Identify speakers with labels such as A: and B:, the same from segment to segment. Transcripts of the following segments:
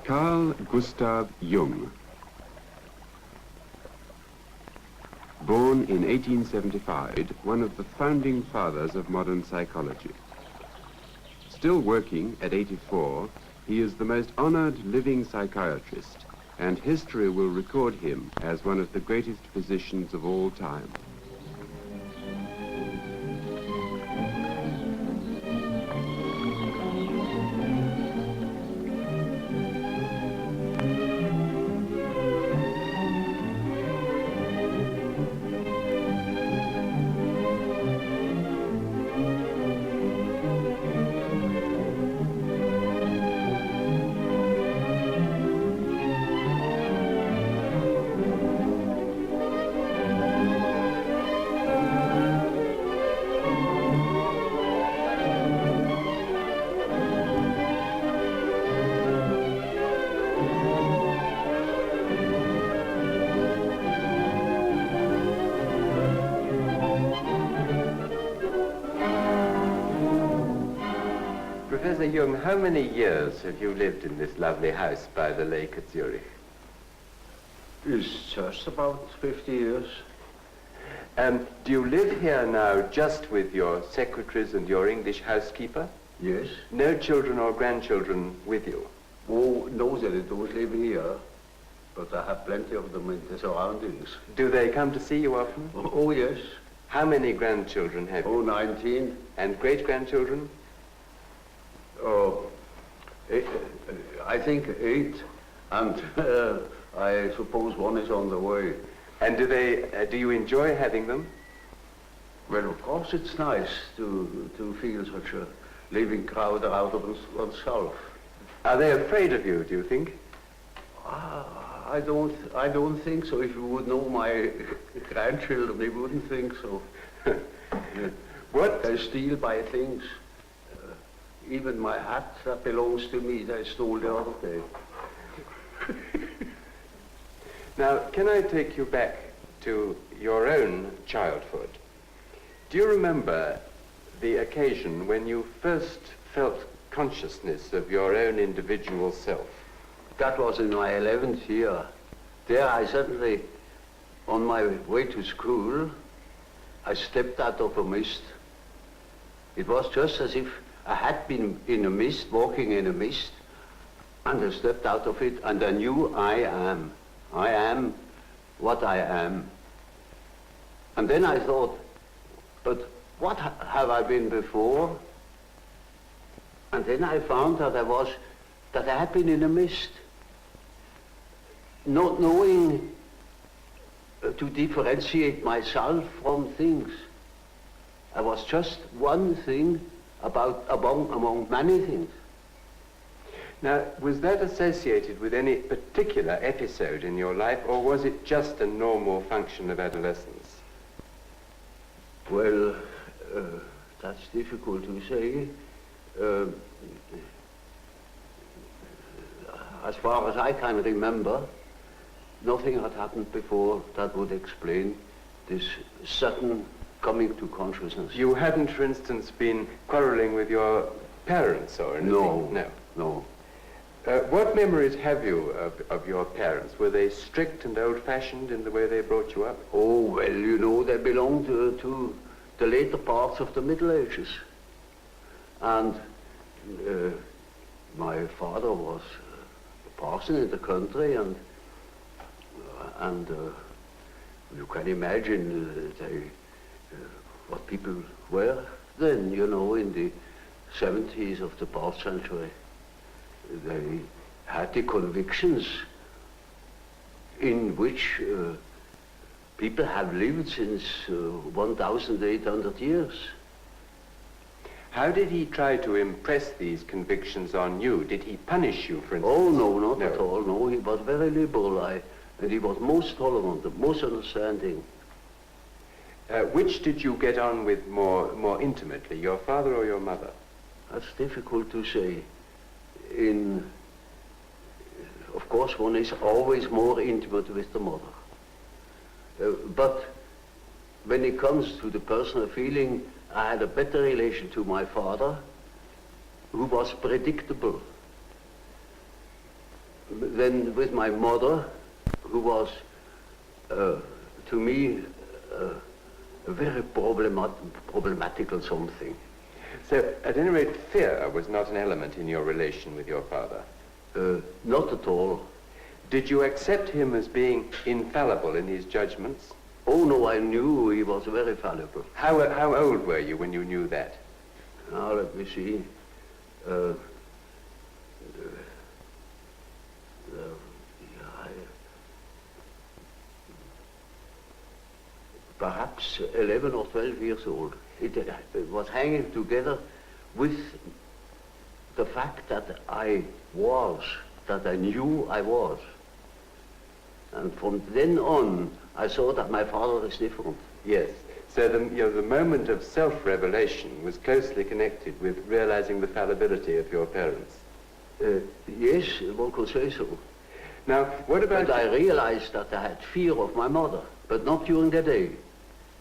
A: Carl Gustav Jung. Born in 1875, one of the founding fathers of modern psychology. Still working at 84, he is the most honored living psychiatrist, and history will record him as one of the greatest physicians of all time.
B: Professor Jung, how many years have you lived in this lovely house by the lake at Zurich?
C: It's just about 50 years.
B: Do you live here now just with your secretaries and your English housekeeper?
C: Yes.
B: No children or grandchildren with you?
C: Oh, no, they don't live here, but I have plenty of them in the surroundings.
B: Do they come to see you often?
C: Oh, yes.
B: How many grandchildren have you?
C: Oh, 19.
B: And great-grandchildren?
C: Oh, I think 8, and I suppose one is on the way.
B: And do you enjoy having them?
C: Well, of course it's nice to feel such a living crowd out of oneself.
B: Are they afraid of you, do you think?
C: I don't think so. If you would know my grandchildren, you wouldn't think so.
B: What?
C: They steal my things. Even my hat that belongs to me, they stole the other day.
B: Now, can I take you back to your own childhood? Do you remember the occasion when you first felt consciousness of your own individual self?
C: That was in my 11th year. There I suddenly, on my way to school, I stepped out of a mist. It was just as if I had been in a mist, walking in a mist, and I stepped out of it, and I knew I am. I am what I am. And then I thought, but what have I been before? And then I found that I had been in a mist, not knowing to differentiate myself from things. I was just one thing among many things.
B: Now, was that associated with any particular episode in your life, or was it just a normal function of adolescence?
C: Well, that's difficult to say. As far as I can remember, nothing had happened before that would explain this sudden coming to consciousness.
B: You hadn't, for instance, been quarreling with your parents or anything?
C: No.
B: What memories have you of your parents? Were they strict and old-fashioned in the way they brought you up?
C: Oh, well, you know, they belonged to the later parts of the Middle Ages. And my father was a parson in the country, and you can imagine what people were then, you know, in the 70s of the past century. They had the convictions in which people have lived since 1,800 years.
B: How did he try to impress these convictions on you? Did he punish you, for instance?
C: Oh, no, not at all. No, he was very liberal, and he was most tolerant, most understanding.
B: Which did you get on with more intimately, your father or your mother?
C: That's difficult to say. Of course, one is always more intimate with the mother. But when it comes to the personal feeling, I had a better relation to my father, who was predictable. then with my mother, who was, to me, a very problematical something.
B: So, at any rate, fear was not an element in your relation with your father?
C: Not at all.
B: Did you accept him as being infallible in his judgments?
C: Oh no, I knew he was very fallible.
B: How old were you when you knew that?
C: Now let me see. Perhaps 11 or 12 years old. It was hanging together with the fact that I knew I was. And from then on, I saw that my father is different.
B: Yes. So the moment of self-revelation was closely connected with realizing the fallibility of your parents.
C: Yes, one could say so.
B: Now, what about...
C: But I realized that I had fear of my mother, but not during the day.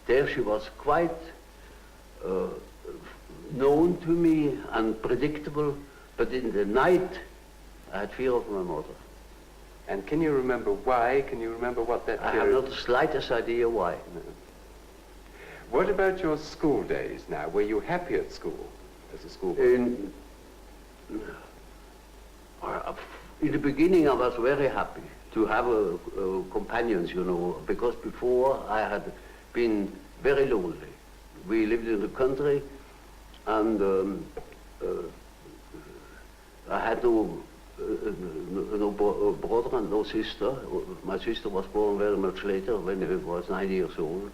C: There she was quite known to me and predictable, but in the night I had fear of my mother.
B: And can you remember why? Can you remember what that
C: I
B: period...
C: have not the slightest idea why.
B: No. What about your school days now? Were you happy at school as a schoolboy?
C: In the beginning I was very happy to have companions, you know, because before I had been very lonely. We lived in the country and I had no brother and no sister. My sister was born very much later when I was 9 years old.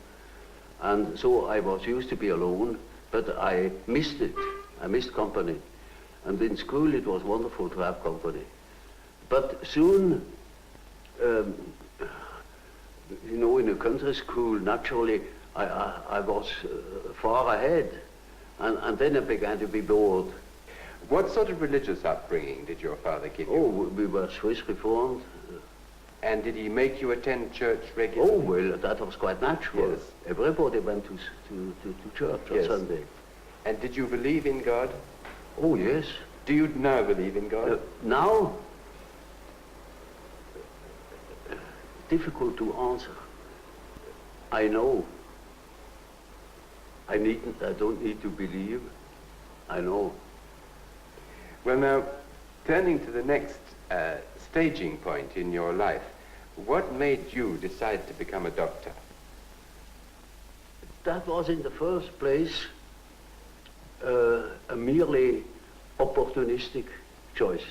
C: And so I was used to be alone, but I missed it. I missed company. And in school it was wonderful to have company. But soon, you know, in a country school, naturally, I was far ahead. And then I began to be bored.
B: What sort of religious upbringing did your father give you?
C: Oh, we were Swiss Reformed.
B: And did he make you attend church regularly?
C: Oh, well, that was quite natural.
B: Yes.
C: Everybody went to church on Sunday.
B: And did you believe in God?
C: Oh, yes.
B: Do you now believe in God?
C: Now? Difficult to answer. I know. I don't need to believe. I know.
B: Well, now, turning to the next staging point in your life, what made you decide to become a doctor?
C: That was in the first place a merely opportunistic choice.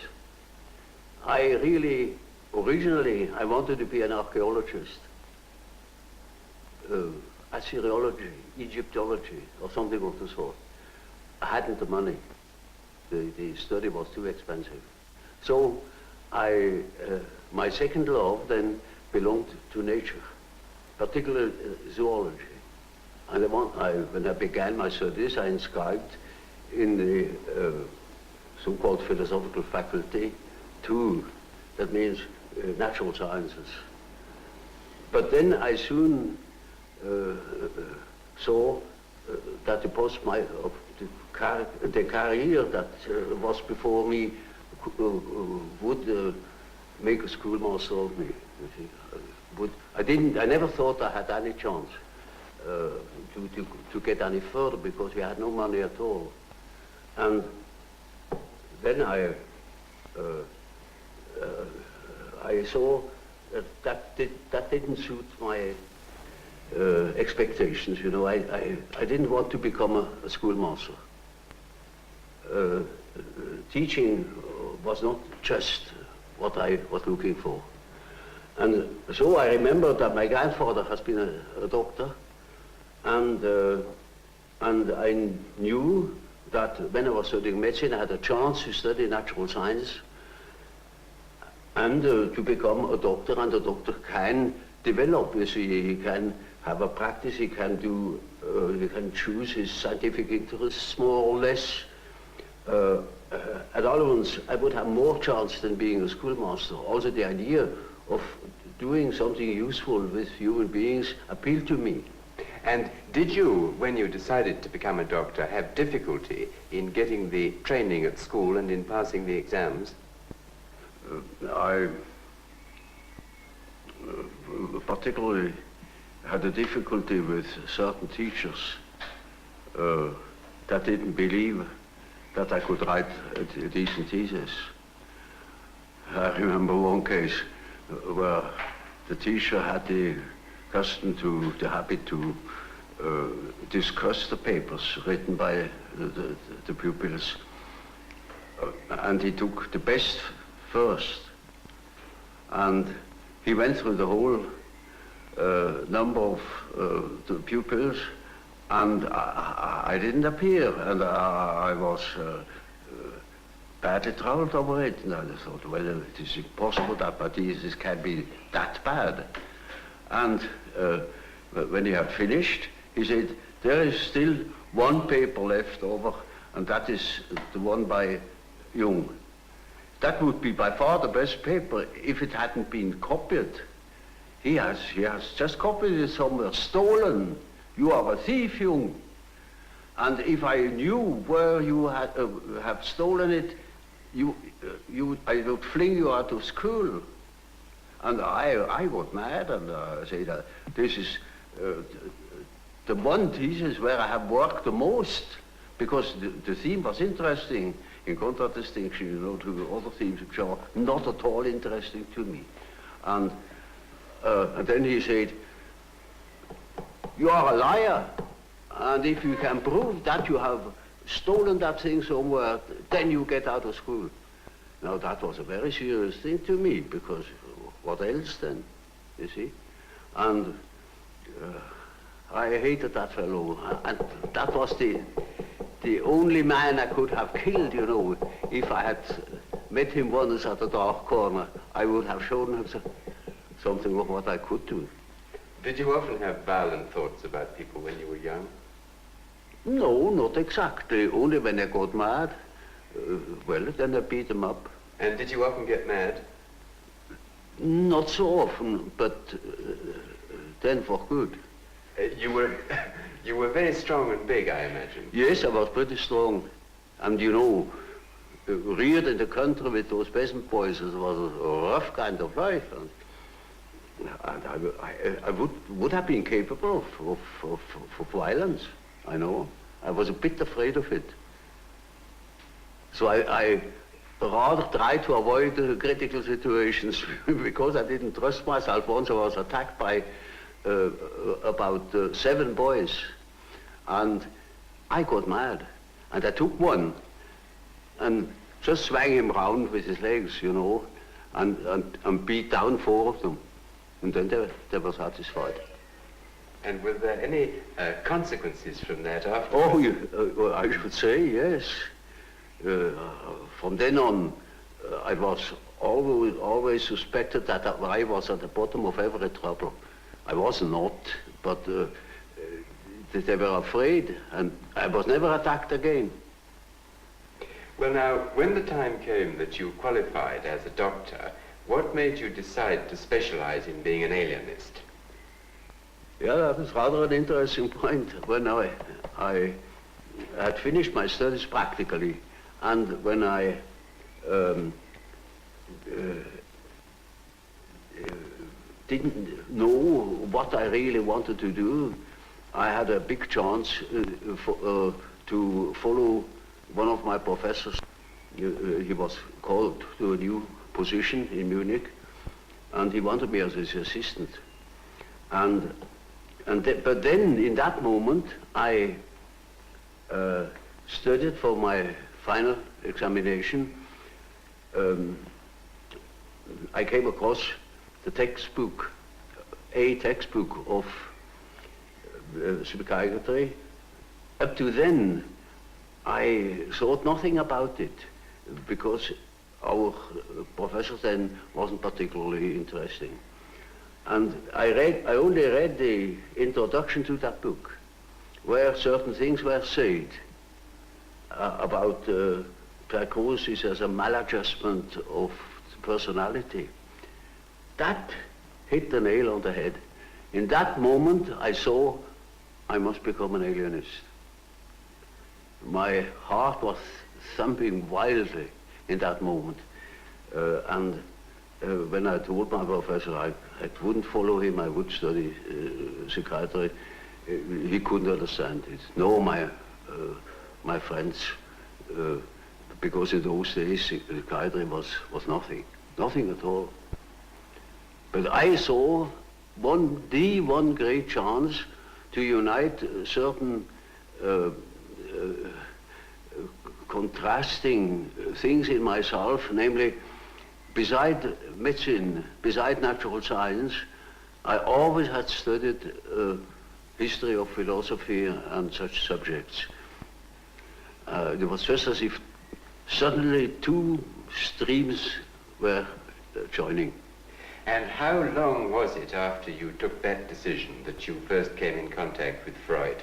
C: Originally, I wanted to be an archaeologist, Assyriology, Egyptology, or something of the sort. I hadn't the money. The study was too expensive. So my second love then belonged to nature, particularly zoology. And when I began my studies, I inscribed in the so-called philosophical faculty 2, that means natural sciences. But then I soon saw that the career that was before me would make a schoolmaster of me. You see. I never thought I had any chance to get any further because we had no money at all. And then I saw that didn't suit my expectations. You know, I didn't want to become a schoolmaster. Teaching was not just what I was looking for. And so I remember that my grandfather has been a doctor, and I knew that when I was studying medicine, I had a chance to study natural science and to become a doctor, and a doctor can develop. You see, he can have a practice, he can choose his scientific interests more or less. At all events, I would have more chance than being a schoolmaster. Also, the idea of doing something useful with human beings appealed to me.
B: And did you, when you decided to become a doctor, have difficulty in getting the training at school and in passing the exams?
C: I particularly had a difficulty with certain teachers that didn't believe that I could write a decent thesis. I remember one case where the teacher had the habit to discuss the papers written by the pupils, and he took the best first, and he went through the whole number of the pupils, and I didn't appear, and I was badly troubled over it, and I thought, well, it is impossible that my thesis can be that bad. And when he had finished, he said, there is still one paper left over, and that is the one by Jung. That would be by far the best paper if it hadn't been copied. He has just copied it somewhere, stolen. You are a thief, Jung. And if I knew where you have stolen it, I would fling you out of school. And I got mad, and I said, this is the one thesis where I have worked the most, because the theme was interesting, in contradistinction, you know, to other themes which are not at all interesting to me. And then he said, you are a liar, and if you can prove that you have stolen that thing somewhere, then you get out of school. Now that was a very serious thing to me, because what else then, you see? And I hated that fellow, and that was the only man I could have killed, you know. If I had met him once at a dark corner, I would have shown him something of what I could do.
B: Did you often have violent thoughts about people when you were young?
C: No, not exactly. Only when I got mad. Well, then I beat them up.
B: And did you often get mad?
C: Not so often, but then for good.
B: You were very strong and big, I imagine.
C: Yes, I was pretty strong. And you know, reared in the country with those peasant boys, it was a rough kind of life. And I would have been capable of violence, I know. I was a bit afraid of it. So I rather tried to avoid critical situations because I didn't trust myself. Once I was attacked by about 7 boys, and I got mad. And I took one and just swung him round with his legs, you know, and beat down 4 of them. And then they were satisfied.
B: And were there any consequences from that after?
C: Oh, I should say, yes. From then on, I was always suspected that I was at the bottom of every trouble. I was not, but they were afraid, and I was never attacked again.
B: Well, now, when the time came that you qualified as a doctor, what made you decide to specialize in being an alienist?
C: Yeah, that was rather an interesting point. When I had finished my studies practically, and when I didn't know what I really wanted to do, I had a big chance to follow one of my professors. He was called to a new position in Munich, and he wanted me as his assistant. But then, in that moment, I studied for my final examination. I came across the textbook, a textbook of psychiatry. Up to then, I thought nothing about it, because our professor then wasn't particularly interesting. And I only read the introduction to that book, where certain things were said about psychosis as a maladjustment of personality. That hit the nail on the head. In that moment, I saw I must become an alienist. My heart was thumping wildly in that moment. When I told my professor I wouldn't follow him, I would study psychiatry, he couldn't understand it. No, my friends, because in those days psychiatry was nothing at all. But I saw one great chance to unite certain contrasting things in myself, namely, beside medicine, beside natural science, I always had studied history of philosophy and such subjects. It was just as if suddenly two streams were joining.
B: And how long was it after you took that decision that you first came in contact with Freud?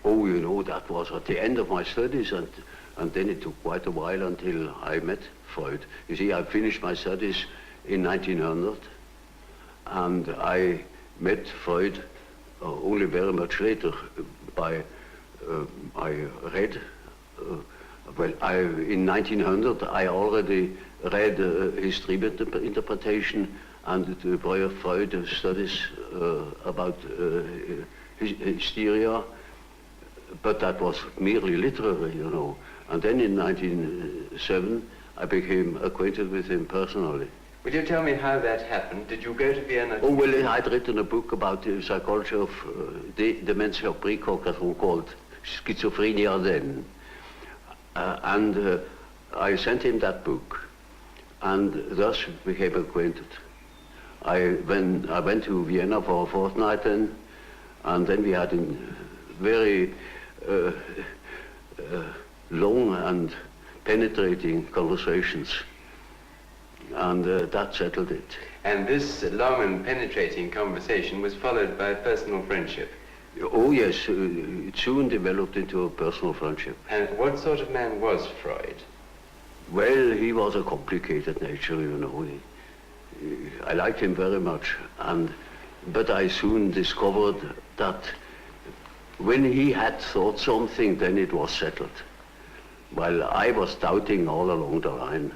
C: Oh, you know, that was at the end of my studies, and then it took quite a while until I met Freud. You see, I finished my studies in 1900, and I met Freud only very much later. I read, in 1900 I already read his dream interpretation and the Freud studies about hysteria, but that was merely literary, you know. And then in 1907 I became acquainted with him personally.
B: Will you tell me how that happened? Did you go to Vienna?
C: Oh, well, I'd written a book about the psychology of dementia precox, as we called schizophrenia then. I sent him that book, and thus became acquainted. I went to Vienna for a fortnight then, and then we had very long and penetrating conversations, and that settled it.
B: And this long and penetrating conversation was followed by personal friendship?
C: Oh yes, it soon developed into a personal friendship.
B: And what sort of man was Freud?
C: Well, he was a complicated nature, you know. I liked him very much, but I soon discovered that when he had thought something, then it was settled, while I was doubting all along the line.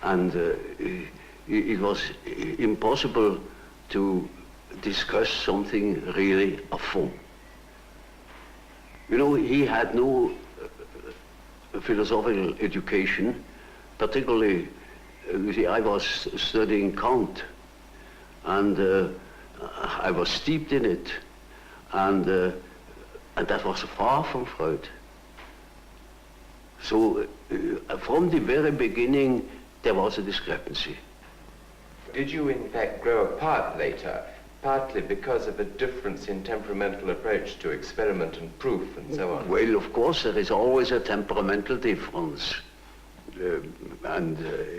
C: And it was impossible to discuss something really a fond. You know, he had no philosophical education, particularly, you see, I was studying Kant, and I was steeped in it, and that was far from Freud. So from the very beginning, there was a discrepancy.
B: Did you in fact grow apart later, partly because of a difference in temperamental approach to experiment and proof and so on?
C: Well, of course, there is always a temperamental difference. And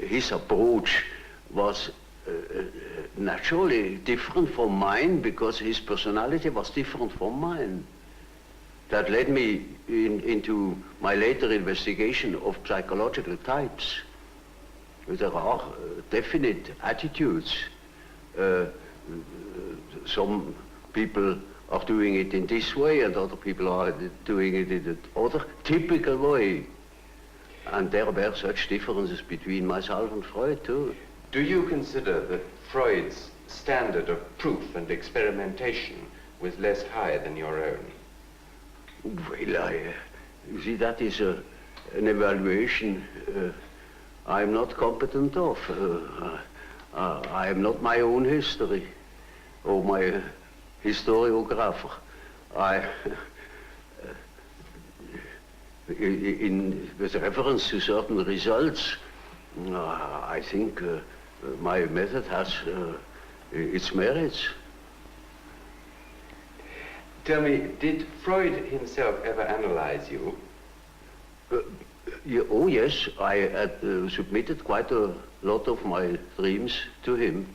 C: his approach was naturally different from mine because his personality was different from mine. That led me into my later investigation of psychological types. There are definite attitudes. Some people are doing it in this way and other people are doing it in another typical way. And there were such differences between myself and Freud too.
B: Do you consider that Freud's standard of proof and experimentation was less high than your own?
C: Well, you see, that is an evaluation I'm not competent of. I am not my own history or my historiographer. With reference to certain results, I think my method has its merits.
B: Tell me, did Freud himself ever analyze you?
C: Oh yes, I had submitted quite a lot of my dreams to him,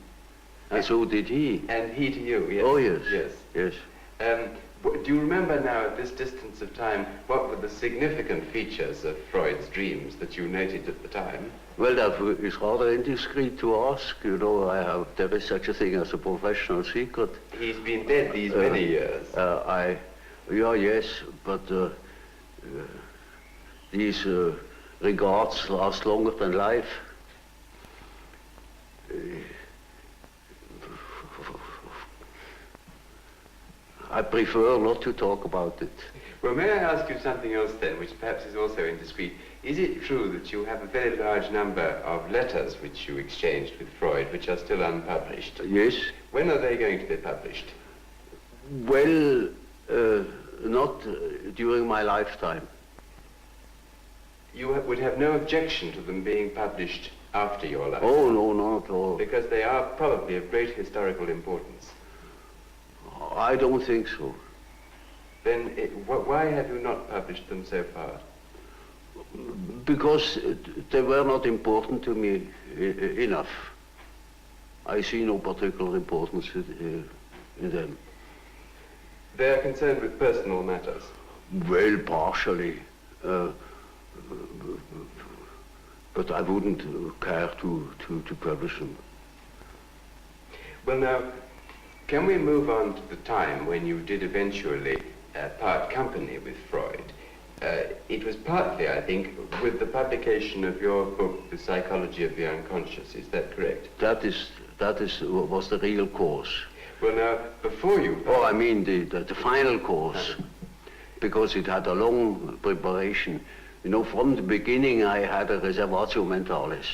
C: and so did he.
B: And he to you, yes?
C: Oh yes,
B: yes.
C: Yes.
B: Do you remember now, at this distance of time, what were the significant features of Freud's dreams that you noted at the time?
C: Well, that is rather indiscreet to ask. You know, there is such a thing as a professional secret.
B: He's been dead these many years.
C: Yes, but these regards last longer than life. I prefer not to talk about it.
B: Well, may I ask you something else then, which perhaps is also indiscreet? Is it true that you have a very large number of letters which you exchanged with Freud, which are still unpublished?
C: Yes.
B: When are they going to be published?
C: Well, not during my lifetime.
B: You would have no objection to them being published after your life?
C: Oh, no, not at all.
B: Because they are probably of great historical importance.
C: I don't think so.
B: Then why have you not published them so far?
C: Because they were not important to me enough. I see no particular importance in them.
B: They are concerned with personal matters?
C: Well, partially. But I wouldn't care to publish them.
B: Well, now, can we move on to the time when you did eventually part company with Freud? It was partly, I think, with the publication of your book, The Psychology of the Unconscious. Is that correct?
C: That was the real cause.
B: Well, now, before you...
C: Oh, I mean the final course, because it had a long preparation. You know, from the beginning I had a reservatio mentalis.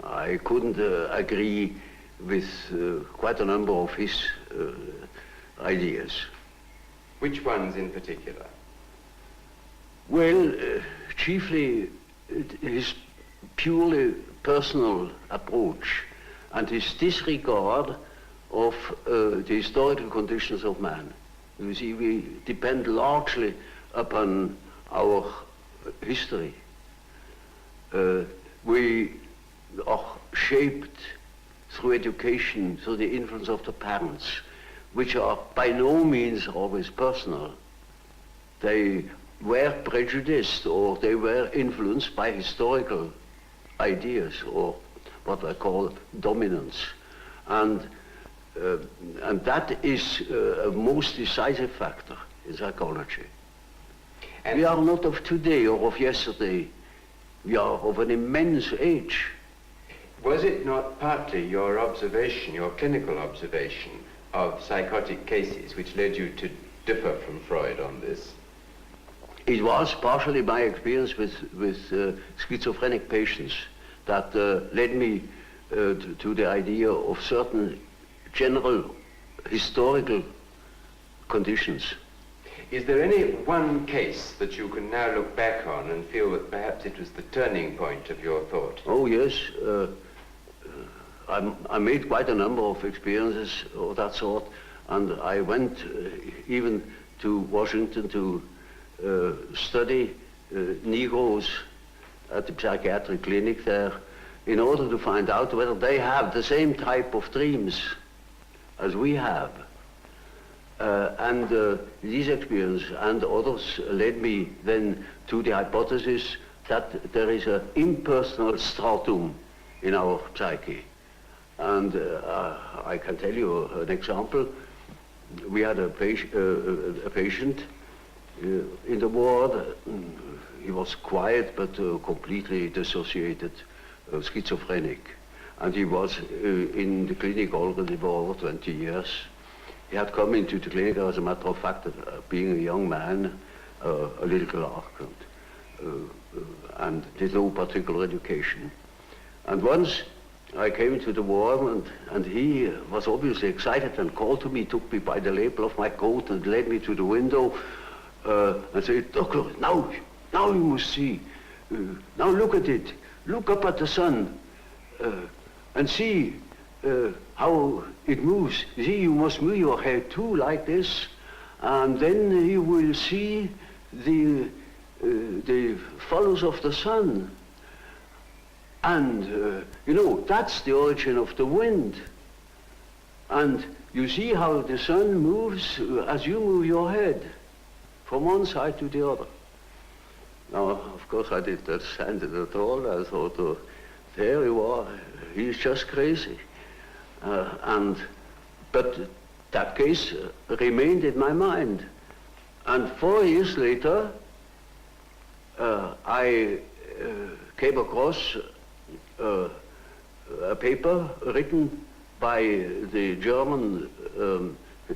C: I couldn't agree with quite a number of his ideas.
B: Which ones in particular?
C: Well, chiefly his purely personal approach and his disregard of the historical conditions of man. You see, we depend largely upon our history. We are shaped through education, through the influence of the parents, which are by no means always personal. They were prejudiced or they were influenced by historical ideas or what I call dominance. And that is a most decisive factor in psychology. And we are not of today or of yesterday. We are of an immense age.
B: Was it not partly your observation, your clinical observation of psychotic cases which led you to differ from Freud on this?
C: It was partially my experience with schizophrenic patients that led me to the idea of certain general historical conditions.
B: Is there any one case that you can now look back on and feel that perhaps it was the turning point of your thought?
C: Oh yes, I made quite a number of experiences of that sort, and I went even to Washington to study Negroes at the psychiatric clinic there in order to find out whether they have the same type of dreams as we have. And these experiences and others led me then to the hypothesis that there is an impersonal stratum in our psyche. And I can tell you an example. We had a patient in the ward. He was quiet but completely dissociated, schizophrenic. And he was in the clinic already for over 20 years. He had come into the clinic, as a matter of fact, being a young man, a little clerk, and did no particular education. And once I came into the ward, and he was obviously excited and called to me, took me by the lapel of my coat and led me to the window and said, "Doctor, now you must see. Now look at it. Look up at the sun and see how it moves. You see, you must move your head too, like this, and then you will see the follows of the sun. And, you know, that's the origin of the wind. And you see how the sun moves as you move your head from one side to the other." Now, of course, I didn't understand it at all. I thought, there you are, he's just crazy. But that case remained in my mind. And 4 years later, I came across a paper written by the German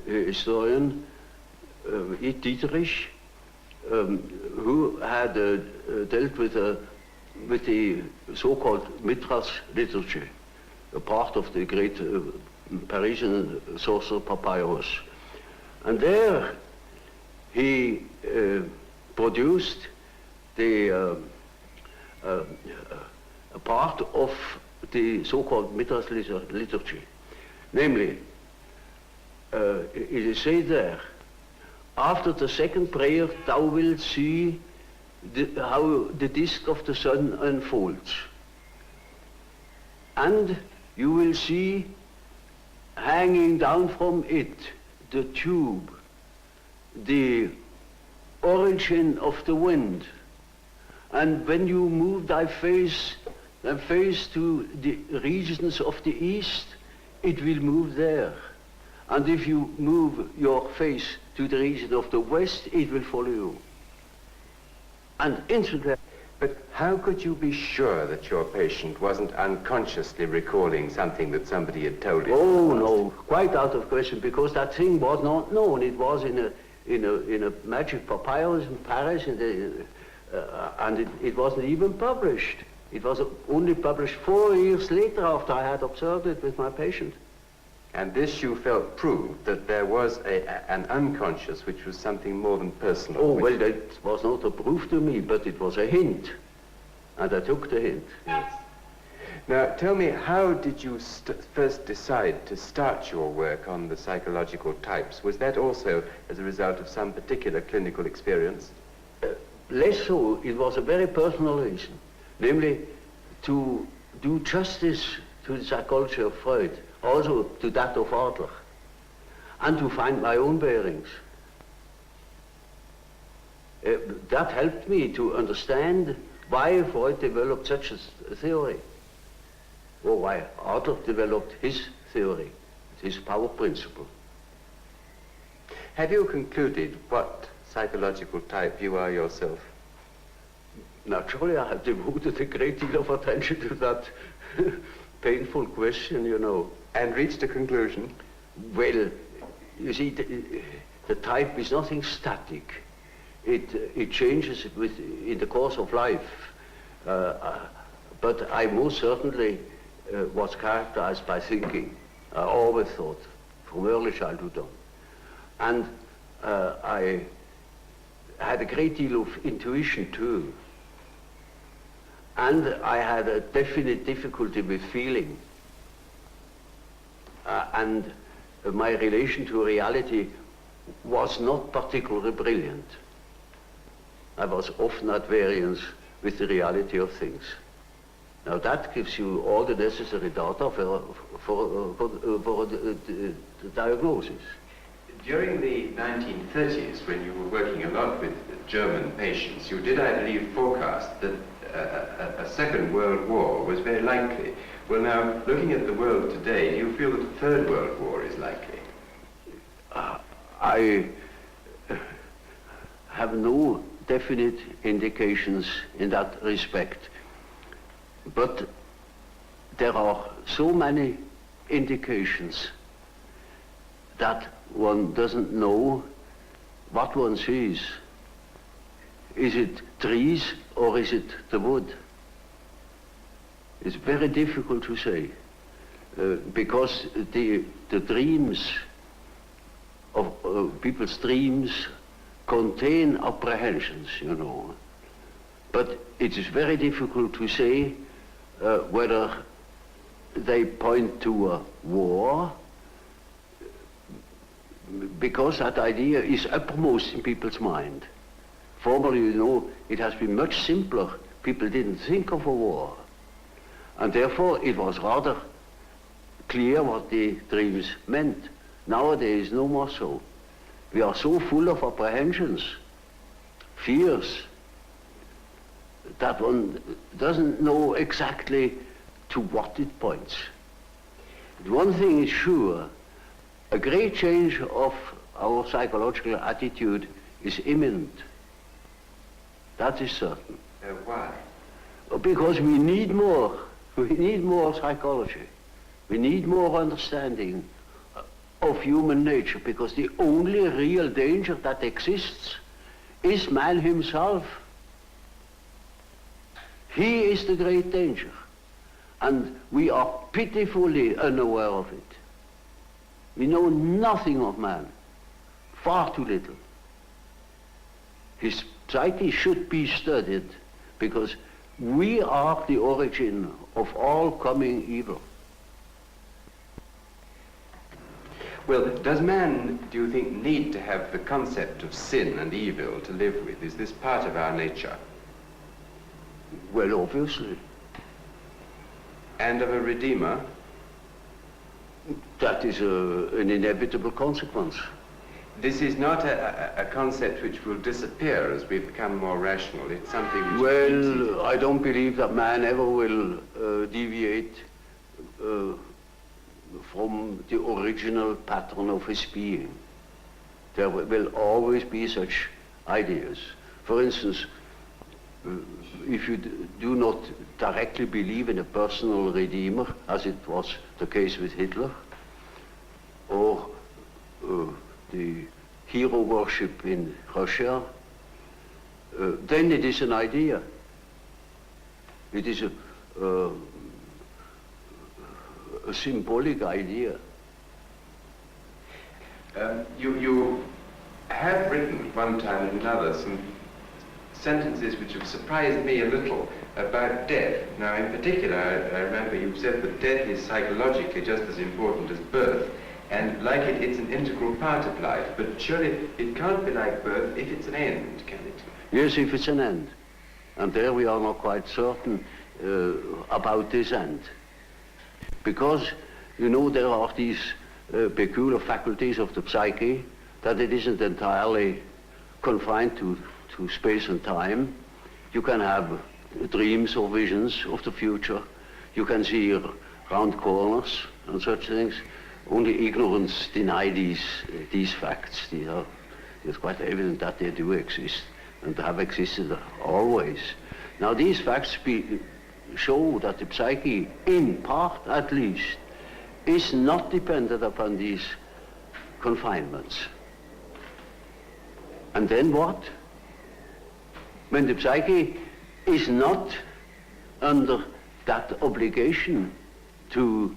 C: historian Dietrich, who had dealt with the so-called Mitras literature, a part of the great Parisian sorcerer papyrus. And there he produced a part of the so-called Mitras liturgy. Namely, it is said there, after the second prayer, thou wilt see how the disk of the sun unfolds. And you will see hanging down from it the tube, the origin of the wind. And when you move thy face to the regions of the east, it will move there. And if you move your face to the region of the west, it will follow you. And instantly.
B: But how could you be sure that your patient wasn't unconsciously recalling something that somebody had told him?
C: Oh no, quite out of question, because that thing was not known. It was in a magic papyrus in Paris, and it wasn't even published. It was only published 4 years later after I had observed it with my patient.
B: And this you felt proved that there was an unconscious which was something more than personal.
C: Oh, well, that was not a proof to me, but it was a hint. And I took the hint.
B: Yes. Now, tell me, how did you first decide to start your work on the psychological types? Was that also as a result of some particular clinical experience?
C: Less so. It was a very personal reason. Namely, to do justice to the psychology of Freud, also to that of Adler, and to find my own bearings. That helped me to understand why Freud developed such a theory, or why Adler developed his theory, his power principle.
B: Have you concluded what psychological type you are yourself?
C: Naturally, I have devoted a great deal of attention to that painful question, you know.
B: And reached a conclusion?
C: Well, you see, the type is nothing static. It changes in the course of life. But I most certainly was characterized by thinking. I always thought, from early childhood on. And I had a great deal of intuition too. And I had a definite difficulty with feeling. And my relation to reality was not particularly brilliant. I was often at variance with the reality of things. Now that gives you all the necessary data for the diagnosis.
B: During the 1930s, when you were working a lot with German patients, you did, I believe, forecast that a Second World War was very likely. Well, now, looking at the world today, do you feel that the Third World War is likely?
C: I have no definite indications in that respect. But there are so many indications that one doesn't know what one sees. Is it trees or is it the wood? It's very difficult to say because the dreams of people's dreams contain apprehensions, you know. But it is very difficult to say whether they point to a war, because that idea is uppermost in people's mind. Formerly, you know, it has been much simpler. People didn't think of a war. And therefore, it was rather clear what the dreams meant. Nowadays, no more so. We are so full of apprehensions, fears, that one doesn't know exactly to what it points. One thing is sure, a great change of our psychological attitude is imminent. That is certain.
B: Why?
C: Because we need more. We need more psychology. We need more understanding of human nature, because the only real danger that exists is man himself. He is the great danger, and we are pitifully unaware of it. We know nothing of man, far too little. His psyche should be studied, because we are the origin of all coming evil.
B: Well, does man, do you think, need to have the concept of sin and evil to live with? Is this part of our nature?
C: Well, obviously.
B: And of a redeemer?
C: That is an inevitable consequence.
B: This is not a concept which will disappear as we become more rational. It's something which...
C: Well, I don't believe that man ever will deviate from the original pattern of his being. There will always be such ideas. For instance, if you do not directly believe in a personal redeemer, as it was the case with Hitler, or the hero worship in Russia, then it is an idea. It is a symbolic idea.
B: You have written one time and another some sentences which have surprised me a little about death. Now, in particular, I remember you said that death is psychologically just as important as birth, and like it, it's an integral part of life. But surely it can't be like birth if it's an end, can it?
C: Yes, if it's an end. And there we are not quite certain about this end. Because, you know, there are these peculiar faculties of the psyche, that it isn't entirely confined to space and time. You can have dreams or visions of the future. You can see round corners and such things. Only ignorance deny these facts. It's quite evident that they do exist and have existed always. Now, these facts show that the psyche, in part at least, is not dependent upon these confinements. And then what? When the psyche is not under that obligation to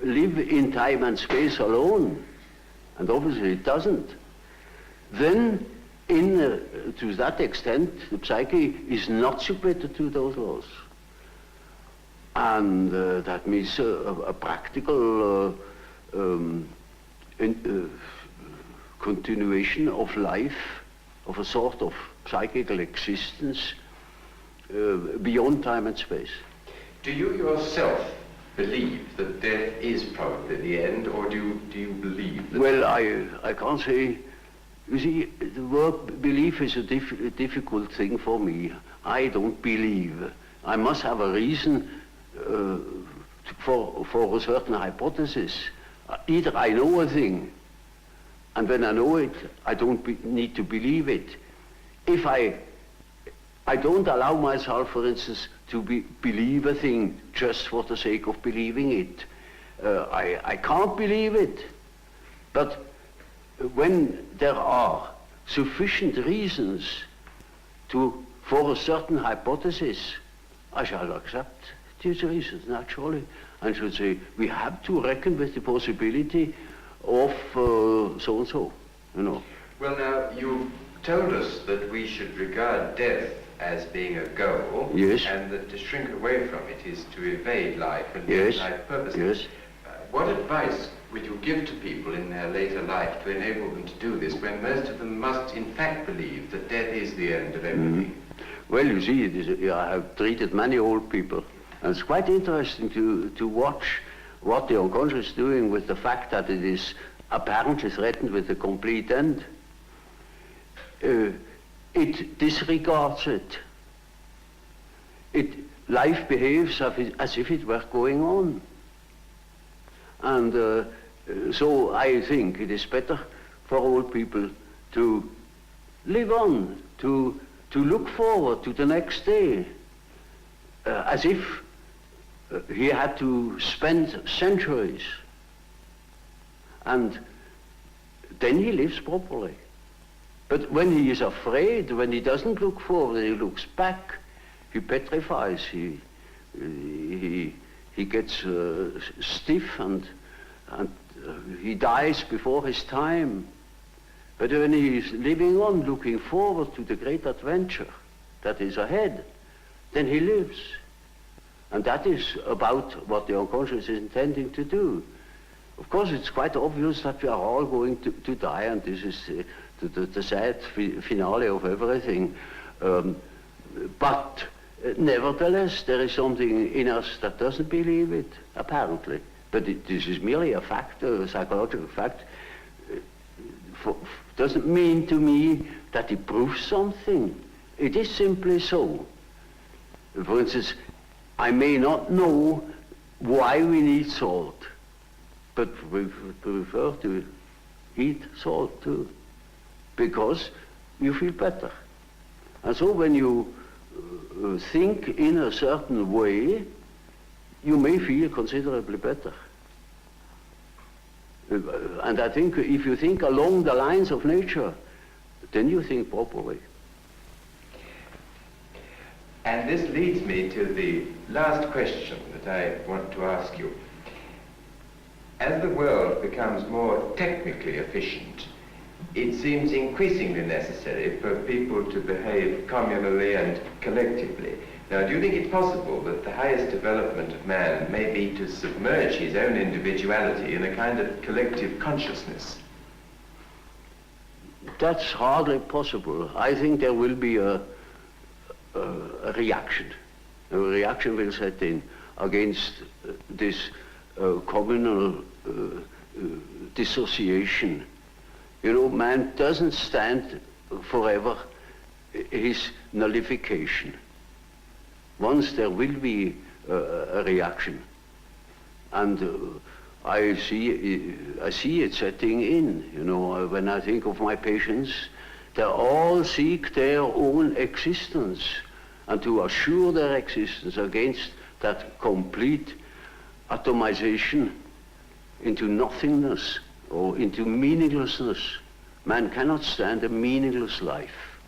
C: live in time and space alone, and obviously it doesn't, then to that extent the psyche is not submitted to those laws. And that means a practical continuation of life, of a sort of psychical existence beyond time and space.
B: Do you yourself believe that death is probably the end, or do you believe that...
C: Well, I can't say. You see, the word belief is a difficult thing for me. I don't believe. I must have a reason for a certain hypothesis. Either I know a thing, and when I know it, I don't need to believe it. If I don't allow myself, for instance, to believe a thing just for the sake of believing it. I can't believe it. But when there are sufficient reasons for a certain hypothesis, I shall accept these reasons, naturally, and should say, we have to reckon with the possibility of so-and-so, you know.
B: Well, now, you told us that we should regard death as being a goal,
C: yes,
B: and that to shrink away from it is to evade life and
C: yes,
B: life purpose.
C: Yes.
B: What advice would you give to people in their later life to enable them to do this, when most of them must in fact believe that death is the end of everything?
C: Well, you see, I have treated many old people, and it's quite interesting to watch what the unconscious is doing with the fact that it is apparently threatened with a complete end. It disregards it. Life behaves as if it were going on. And so I think it is better for old people to live on, to look forward to the next day, as if he had to spend centuries. And then he lives properly. But when he is afraid, when he doesn't look forward, he looks back, he petrifies, he gets stiff and he dies before his time. But when he is living on, looking forward to the great adventure that is ahead, then he lives. And that is about what the unconscious is intending to do. Of course, it's quite obvious that we are all going to die, and this is the sad finale of everything. But nevertheless, there is something in us that doesn't believe it, apparently. But this is merely a fact, a psychological fact. Doesn't mean to me that it proves something. It is simply so. For instance, I may not know why we need salt, but we prefer to eat salt too, because you feel better. And so when you think in a certain way, you may feel considerably better. And I think if you think along the lines of nature, then you think properly.
B: And this leads me to the last question that I want to ask you. As the world becomes more technically efficient, it seems increasingly necessary for people to behave communally and collectively. Now, do you think it's possible that the highest development of man may be to submerge his own individuality in a kind of collective consciousness?
C: That's hardly possible. I think there will be a reaction. A reaction will set in against this communal dissociation. You know, man doesn't stand forever his nullification. Once there will be a reaction, and I see it setting in. You know, when I think of my patients, they all seek their own existence, and to assure their existence against that complete atomization into nothingness or into meaninglessness. Man cannot stand a meaningless life.